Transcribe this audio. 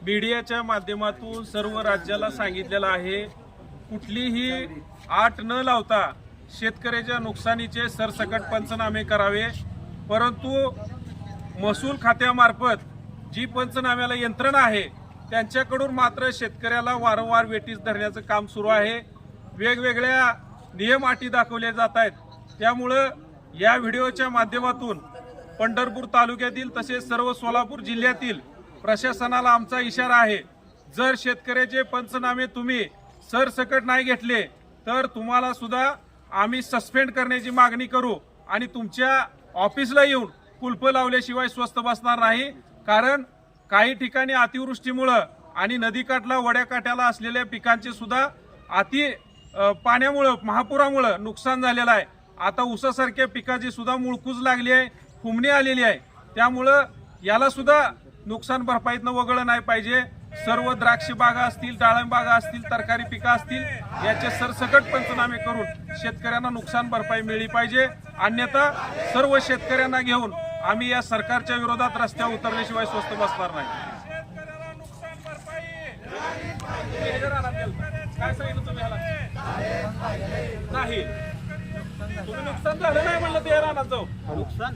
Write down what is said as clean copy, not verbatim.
मीडियाच्या माध्यमातून सर्व राज्याला सांगितलेलं आहे, कुठलीही आट न लावता शेतकऱ्याच्या नुकसानीचे सरसकट पंचनामे करावे। परंतु महसूल खात्यामार्फत जी पंचनाम्याला यंत्रणा आहे त्यांच्याकडून मात्र शेतकऱ्याला वारंवार वेठीस धरण्याचं काम सुरू आहे। वेगवेगळ्या नियम अटी दाखवले जात आहेत। त्यामुळे या व्हिडिओच्या माध्यमातून पंढरपूर तालुक्यातील तसेच सर्व सोलापूर जिल्ह्यातील प्रशासनाला आमचा इशारा आहे, जर शेतकऱ्याचे पंचनामे तुम्ही सरसकट नाही घेतले तर तुम्हाला सुद्धा आम्ही सस्पेंड करण्याची मागणी करू आणि तुमच्या ऑफिसला येऊन कुलप लावल्याशिवाय स्वस्थ बसणार नाही। कारण काही ठिकाणी अतिवृष्टीमुळे आणि नदीकाठला वड्याकाठ्याला असलेल्या पिकांचे सुद्धा पाण्यामुळे महापुरामुळे नुकसान झालेलं आहे। आता ऊसासारख्या पिकाची सुद्धा मुळकूज लागली आहे, फुमणी आलेली आहे। त्यामुळे याला सुद्धा नुकसान भरपाईतनं वगळलं नाही पाहिजे। सर्व द्राक्ष बागा असतील, डाळिंब बागा असतील, तरकारी पिकं असतील याचे सरसकट पंचनामे करून शेतकऱ्यांना नुकसान भरपाई मिळली पाहिजे। अन्यथा सर्व शेतकऱ्यांना घेऊन आम्ही या सरकारच्या विरोधात रस्त्यावर उतरल्याशिवाय स्वस्थ बसणार नाही। काय सांगितलं तुम्ही ह्याला? नाही तुम्ही नुकसान झालं नाही म्हणलं ते रानात जाऊ। नुकसान